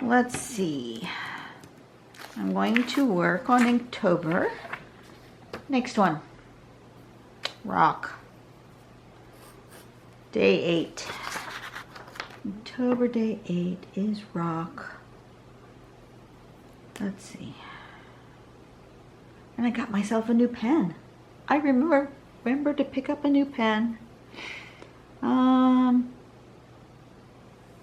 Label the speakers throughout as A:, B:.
A: let's see. I'm going to work on Inktober. Next one, rock. Day 8. Inktober day 8 is rock. Let's see. And I got myself a new pen. I remember to pick up a new pen. I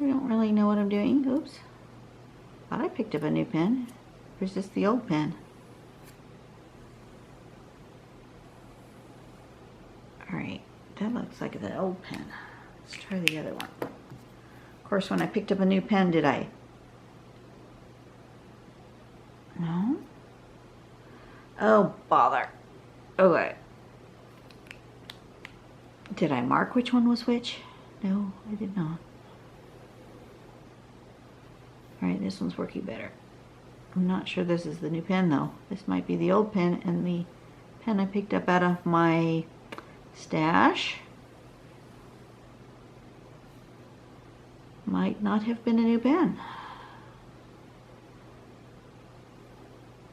A: don't really know what I'm doing. Oops. Thought I picked up a new pen. Or is this the old pen? Alright, that looks like the old pen. Let's try the other one. Of course, when I picked up a new pen, did I? No? Oh, bother. Okay. Did I mark which one was which? No, I did not. Alright, this one's working better. I'm not sure this is the new pen though. This might be the old pen, and the pen I picked up out of my stash might not have been a new pen.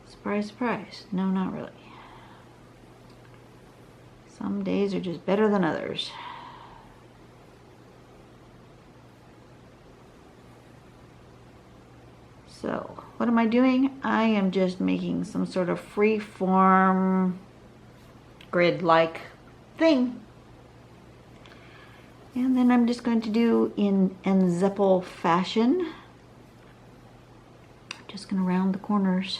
A: Surprise, surprise. No, not really. Some days are just better than others. So, what am I doing? I am just making some sort of free form grid-like thing. And then I'm just going to do in nzeppel fashion. I'm just going to round the corners.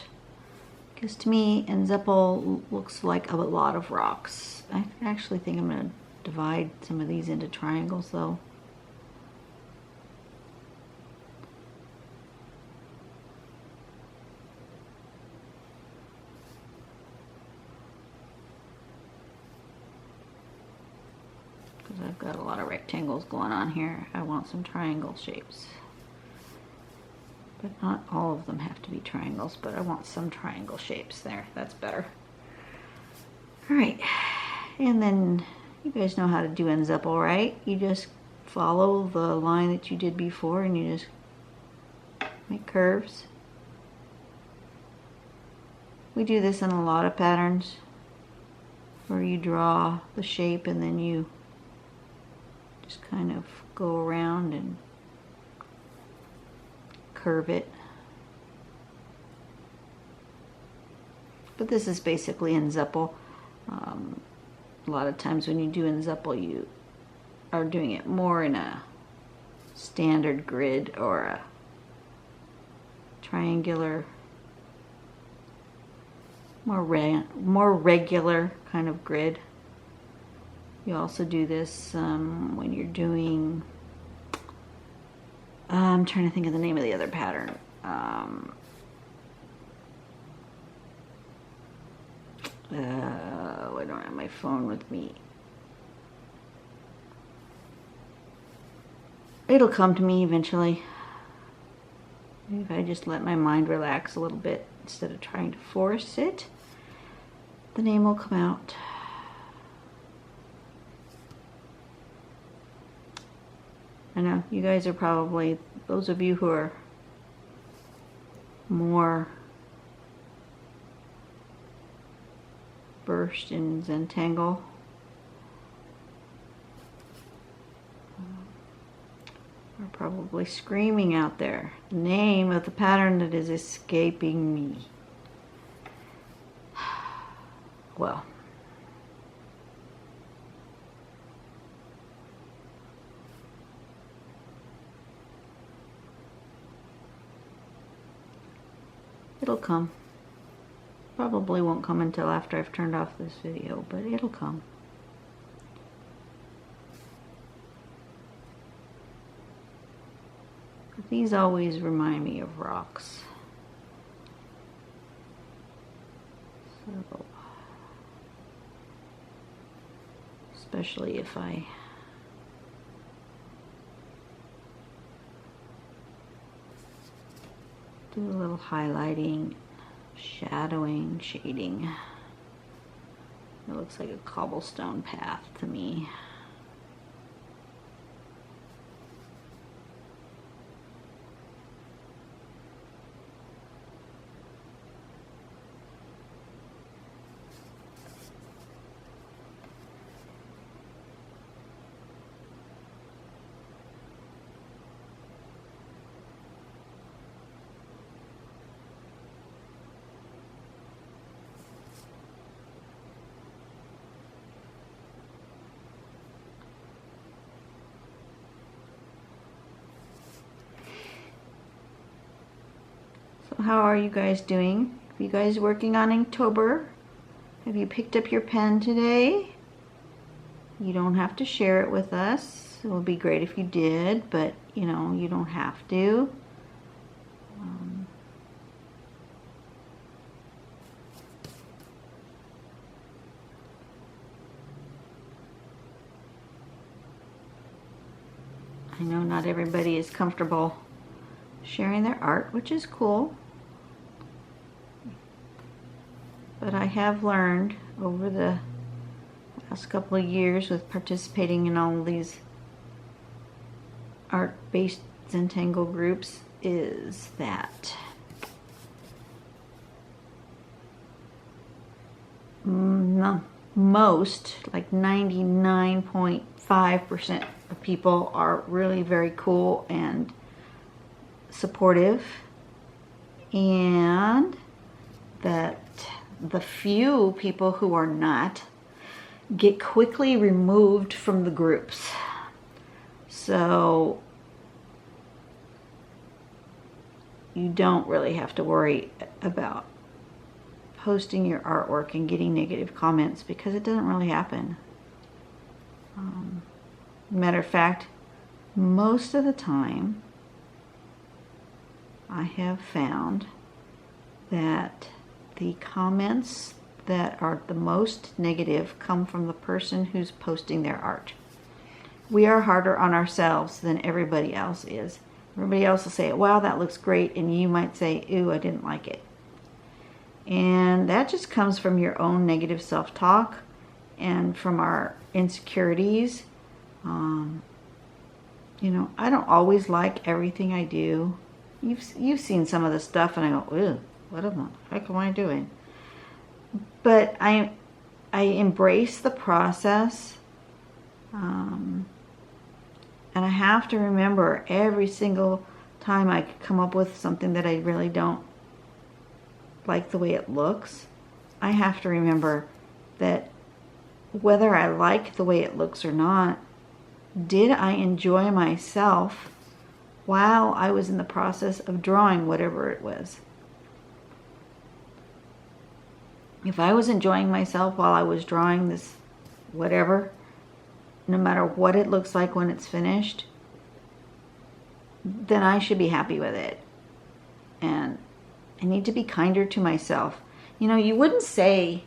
A: Because to me, nzeppel looks like a lot of rocks. I actually think I'm going to divide some of these into triangles though. Because I've got a lot of rectangles going on here. I want some triangle shapes. But not all of them have to be triangles, but I want some triangle shapes there. That's better. Alright, and then you guys know how to do nzeppel, right? You just follow the line that you did before and you just make curves. We do this in a lot of patterns where you draw the shape and then you just kind of go around and curve it. But this is basically nzeppel. A lot of times when you do nzeppel, you are doing it more in a standard grid or a triangular, more regular kind of grid. You also do this when you're doing, I'm trying to think of the name of the other pattern. I don't have my phone with me. It'll come to me eventually. If I just let my mind relax a little bit instead of trying to force it, the name will come out. I know you guys are probably, those of you who are more versed in Zentangle, are probably screaming out there the name of the pattern that is escaping me. Well, it'll come. Probably won't come until after I've turned off this video, but it'll come. But these always remind me of rocks. So, especially if I do a little highlighting, shadowing, shading. It looks like a cobblestone path to me. how are you guys doing? Are you guys working on Inktober? Have you picked up your pen today? You don't have to share it with us. It would be great if you did, but you know, you don't have to. I know not everybody is comfortable sharing their art, which is cool. But I have learned over the last couple of years with participating in all of these art-based Zentangle groups is that most, like 99.5% of people are really very cool and supportive, and that the few people who are not get quickly removed from the groups. So you don't really have to worry about posting your artwork and getting negative comments, because it doesn't really happen. Matter of fact, most of the time I have found that the comments that are the most negative come from the person who's posting their art. We are harder on ourselves than everybody else is. Everybody else will say, wow, that looks great, and you might say, ooh, I didn't like it. And that just comes from your own negative self-talk and from our insecurities. You know, I don't always like everything I do. You've seen some of the stuff, and I go, ew, what the heck am I doing? But I embrace the process, and I have to remember every single time I come up with something that I really don't like the way it looks, I have to remember that whether I like the way it looks or not, did I enjoy myself while I was in the process of drawing whatever it was? If I was enjoying myself while I was drawing this whatever, no matter what it looks like when it's finished, then I should be happy with it. And I need to be kinder to myself. You know, you wouldn't say,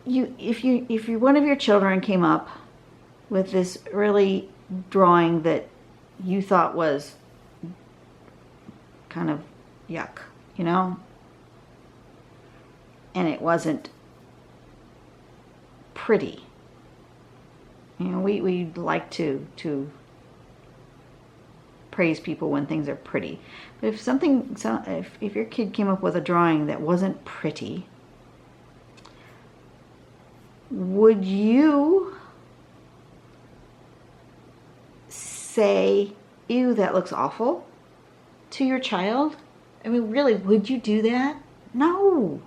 A: if one of your children came up with this really drawing that you thought was kind of yuck, you know, and it wasn't pretty. You know, we like to praise people when things are pretty. But if your kid came up with a drawing that wasn't pretty, would you say, ew, that looks awful, to your child? I mean, really, would you do that? No,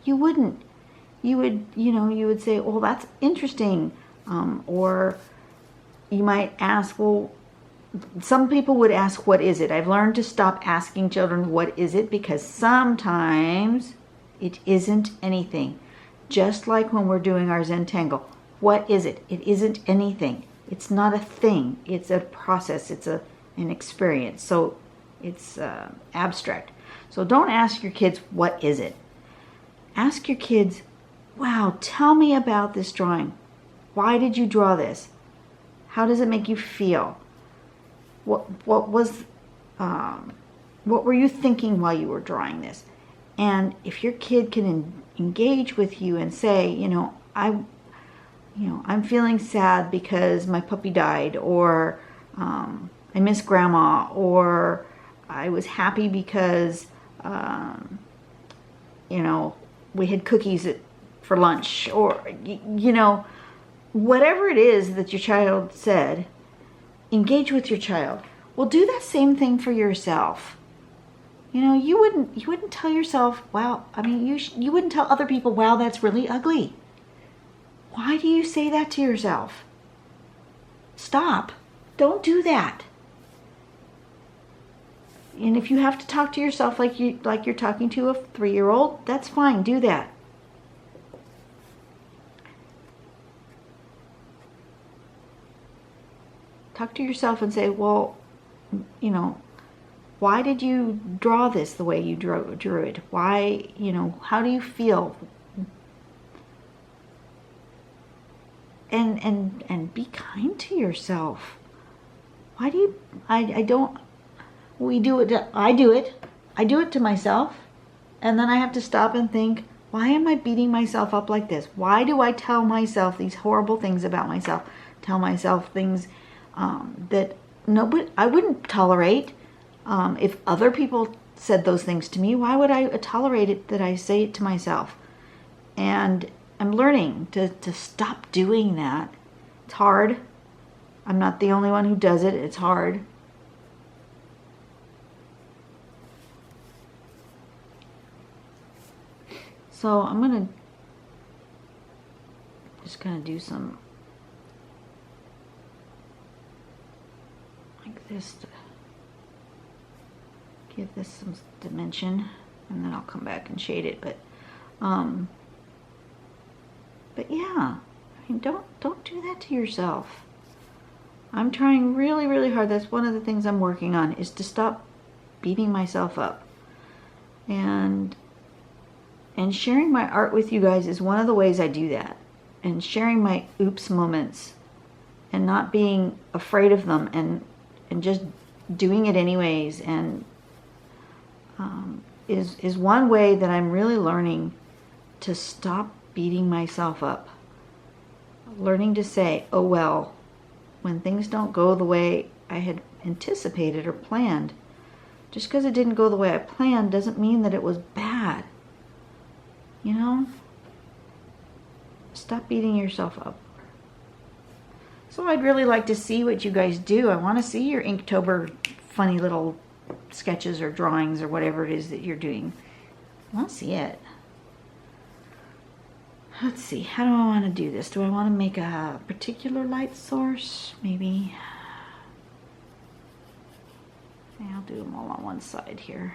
A: you wouldn't. You would say, well, that's interesting. Or you might ask, well, some people would ask, what is it? I've learned to stop asking children, what is it? Because sometimes it isn't anything. Just like when we're doing our Zentangle. What is it? It isn't anything. It's not a thing. It's a process. It's an experience. So it's abstract. So don't ask your kids, what is it? Ask your kids, wow, tell me about this drawing. Why did you draw this? How does it make you feel? What were you thinking while you were drawing this? And if your kid can engage with you and say, I'm feeling sad because my puppy died, or I miss grandma, or I was happy because we had cookies for lunch, or whatever it is that your child said, engage with your child. Well, do that same thing for yourself. You wouldn't tell yourself, wow, you wouldn't tell other people, wow, that's really ugly. Why do you say that to yourself? Stop. Don't do that. And if you have to talk to yourself like you're talking to a 3-year-old, that's fine. Do that. Talk to yourself and say, well, you know, why did you draw this the way you drew it? Why, you know, how do you feel? And be kind to yourself. Why do you, I don't, we do it, I do it to myself, and then I have to stop and think, why am I beating myself up like this? Why do I tell myself these horrible things about myself? Tell myself things that nobody, I wouldn't tolerate. If other people said those things to me, why would I tolerate it that I say it to myself? And I'm learning to stop doing that. It's hard. I'm not the only one who does it. It's hard. So I'm going to just kind of do some like this to give this some dimension, and then I'll come back and shade it. But yeah, I mean, don't do that to yourself. I'm trying really, really hard. That's one of the things I'm working on, is to stop beating myself up. And sharing my art with you guys is one of the ways I do that. And sharing my oops moments and not being afraid of them, and just doing it anyways, and is one way that I'm really learning to stop beating myself up. Learning to say, oh well, when things don't go the way I had anticipated or planned. Just because it didn't go the way I planned doesn't mean that it was bad. You know? Stop beating yourself up. So I'd really like to see what you guys do. I want to see your Inktober funny little sketches or drawings or whatever it is that you're doing. I want to see it. Let's see, how do I want to do this? Do I want to make a particular light source? Maybe. I'll do them all on one side here.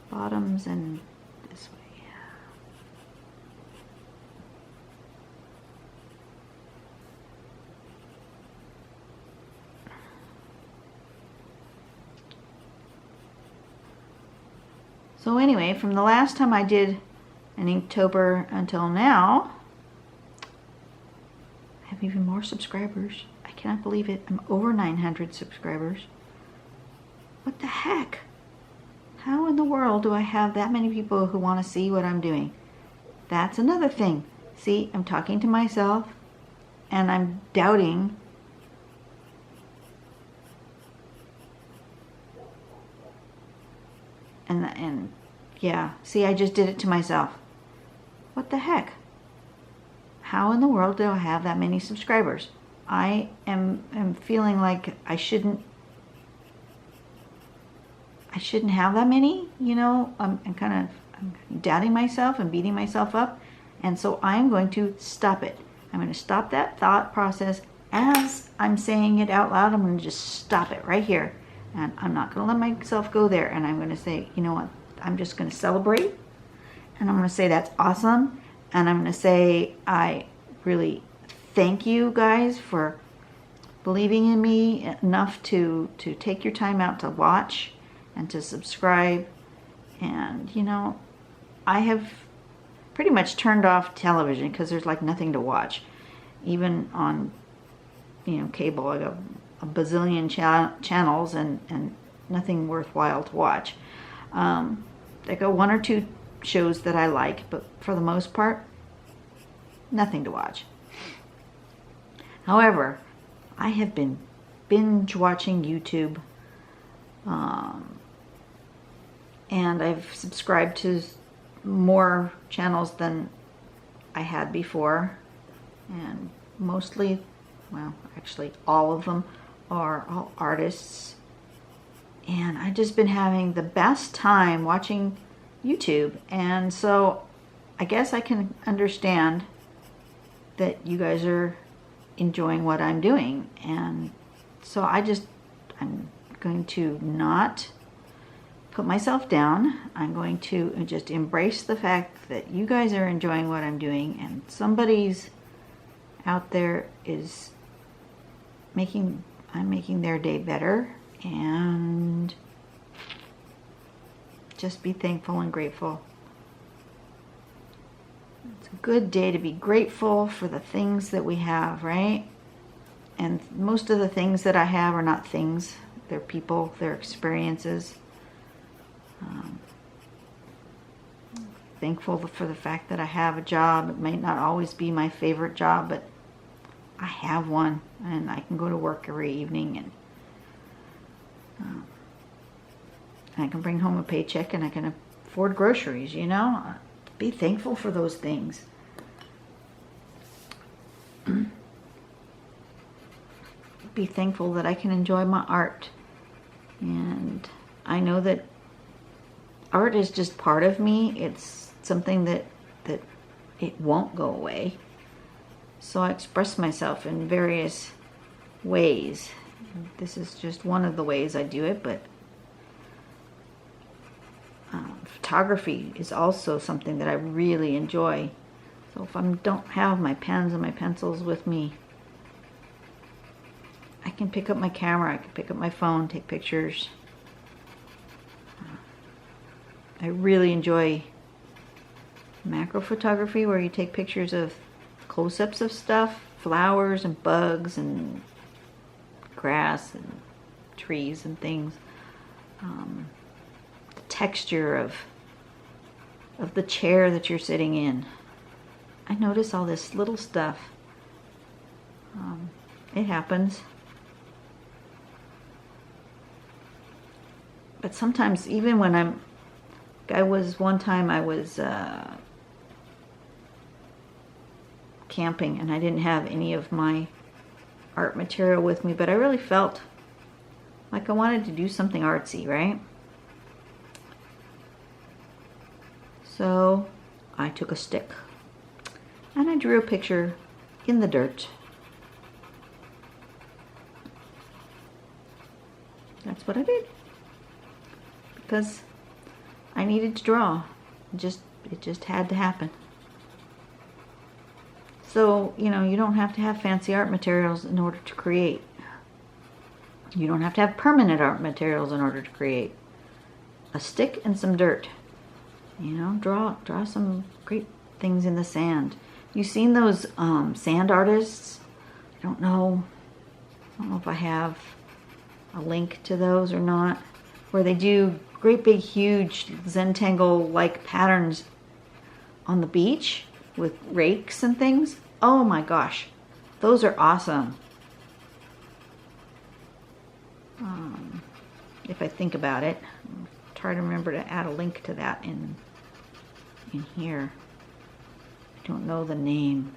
A: Bottoms and this way. So anyway, from the last time I did an Inktober until now, I have even more subscribers. I cannot believe it. I'm over 900 subscribers. What the heck? How in the world do I have that many people who want to see what I'm doing? That's another thing. See, I'm talking to myself and I'm doubting. And yeah, see, I just did it to myself. What the heck? How in the world do I have that many subscribers? I am feeling like I shouldn't have that many, you know. I'm doubting myself and beating myself up, and so I'm going to stop it. I'm going to stop that thought process as I'm saying it out loud. I'm going to just stop it right here, and I'm not going to let myself go there, and I'm going to say, you know what, I'm just going to celebrate, and I'm going to say that's awesome, and I'm going to say I really thank you guys for believing in me enough to take your time out to watch and to subscribe. And you know, I have pretty much turned off television because there's like nothing to watch. Even on, you know, cable, I got a bazillion channels and nothing worthwhile to watch. I got 1 or 2 shows that I like, but for the most part, nothing to watch. However, I have been binge watching YouTube, and I've subscribed to more channels than I had before, and mostly, well, actually all of them are all artists, and I've just been having the best time watching YouTube. And so I guess I can understand that you guys are enjoying what I'm doing, and so I'm going to not put myself down. I'm going to just embrace the fact that you guys are enjoying what I'm doing, and somebody's out there is I'm making their day better, and just be thankful and grateful. It's a good day to be grateful for the things that we have, right? And most of the things that I have are not things. They're people, they're experiences. Thankful for the fact that I have a job. It may not always be my favorite job, but I have one, and I can go to work every evening, and I can bring home a paycheck, and I can afford groceries, you know? Be thankful for those things. Be thankful that I can enjoy my art. And I know that art is just part of me. It's something that it won't go away. So I express myself in various ways. This is just one of the ways I do it, but photography is also something that I really enjoy. So if I don't have my pens and my pencils with me, I can pick up my camera, I can pick up my phone, take pictures. I really enjoy macro photography, where you take pictures of close-ups of stuff, flowers and bugs and grass and trees and things. The texture of the chair that you're sitting in. I notice all this little stuff. It happens. But sometimes, even when one time I was camping, and I didn't have any of my art material with me, but I really felt like I wanted to do something artsy, right? So I took a stick and I drew a picture in the dirt. That's what I did, because I needed to draw. It just had to happen. So, you know, you don't have to have fancy art materials in order to create. You don't have to have permanent art materials in order to create. A stick and some dirt. You know, draw some great things in the sand. You've seen those sand artists? I don't know if I have a link to those or not, where they do great big huge Zentangle like patterns on the beach with rakes and things. Oh my gosh, those are awesome. If I think about it, I'll try to remember to add a link to that in here. I don't know the name.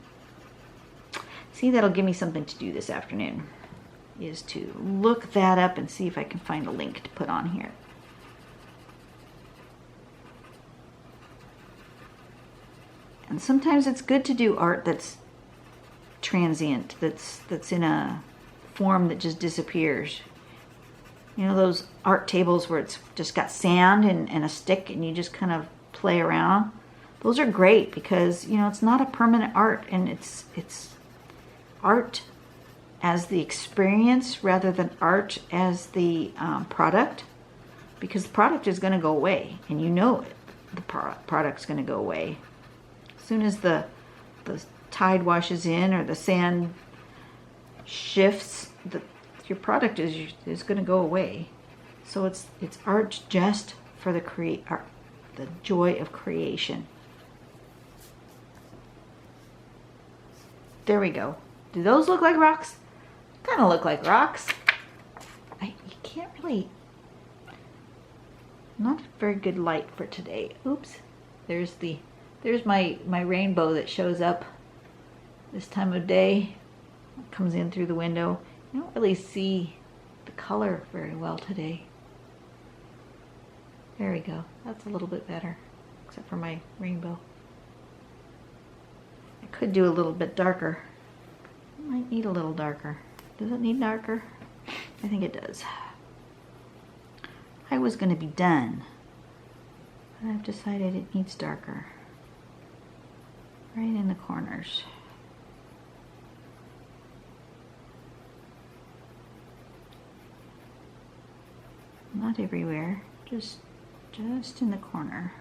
A: See, that'll give me something to do this afternoon, is to look that up and see if I can find a link to put on here. And sometimes it's good to do art that's transient, that's in a form that just disappears. You know, those art tables where it's just got sand and a stick and you just kind of play around. Those are great because, you know, it's not a permanent art, and it's art as the experience rather than art as the product, because the product is going to go away, and you know it. The product's going to go away. As soon as the tide washes in or the sand shifts, your product is going to go away. So it's art just for the joy of creation. There we go. Do those look like rocks? Kind of look like rocks. You can't really. Not very good light for today. Oops. There's my rainbow that shows up this time of day. It comes in through the window. I don't really see the color very well today. There we go. That's a little bit better, except for my rainbow. I could do a little bit darker. It might need a little darker. Does it need darker? I think it does. I was going to be done. But I've decided it needs darker. Right in the corners. Not everywhere, just in the corner.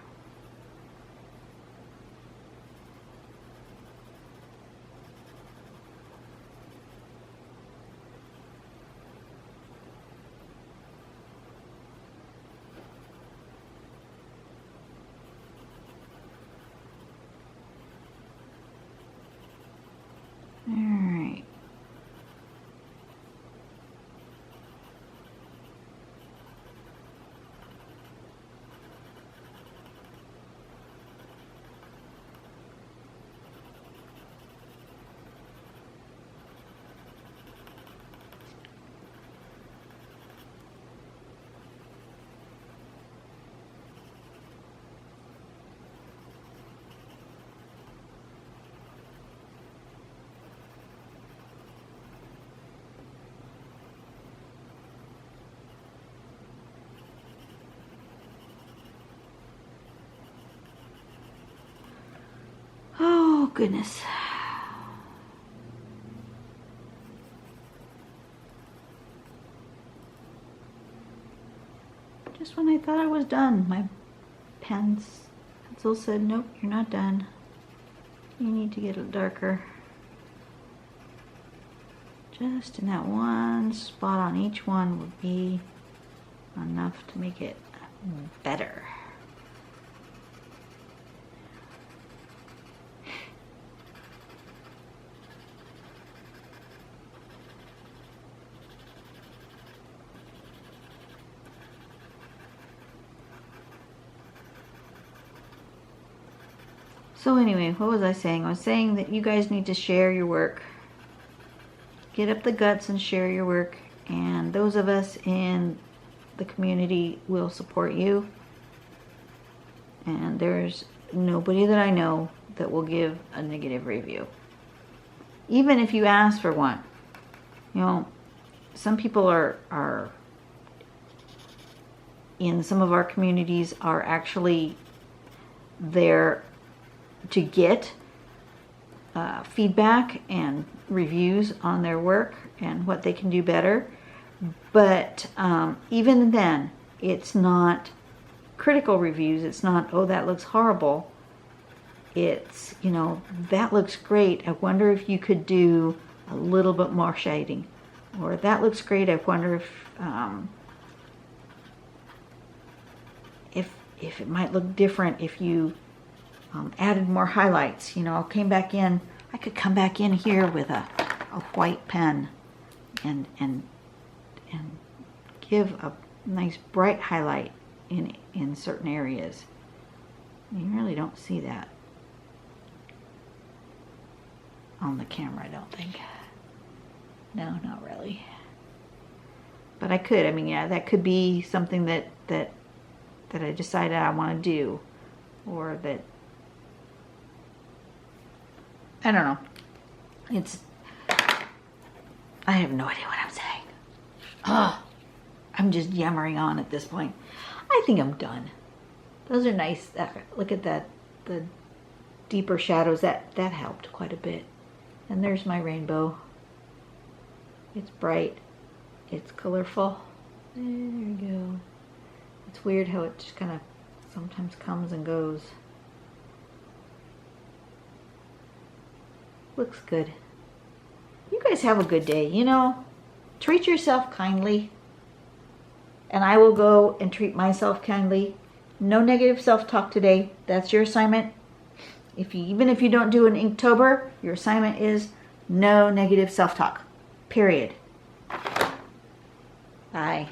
A: All right. Oh, goodness. Just when I thought I was done, my pencil said, nope, you're not done. You need to get it darker. Just in that one spot on each one would be enough to make it better. So anyway, what was I saying? I was saying that you guys need to share your work. Get up the guts and share your work. And those of us in the community will support you. And there's nobody that I know that will give a negative review. Even if you ask for one. You know, some people are in some of our communities are actually there to get feedback and reviews on their work and what they can do better. But even then, it's not critical reviews. It's not, oh, that looks horrible. It's, you know, that looks great. I wonder if you could do a little bit more shading. Or that looks great. I wonder if it might look different if you added more highlights. You know, I could come back in here with a white pen and give a nice bright highlight in certain areas. You really don't see that on the camera, I don't think. No, not really. But I could. I mean, yeah, that could be something that I decided I want to do, or that I don't know. I have no idea what I'm saying. Oh, I'm just yammering on at this point. I think I'm done. Those are nice. Look at that. The deeper shadows, that helped quite a bit. And there's my rainbow. It's bright. It's colorful. There we go. It's weird how it just kind of sometimes comes and goes. Looks good. You guys have a good day. You know, treat yourself kindly. And I will go and treat myself kindly. No negative self-talk today. That's your assignment. Even if you don't do an Inktober, your assignment is no negative self-talk. Period. Bye.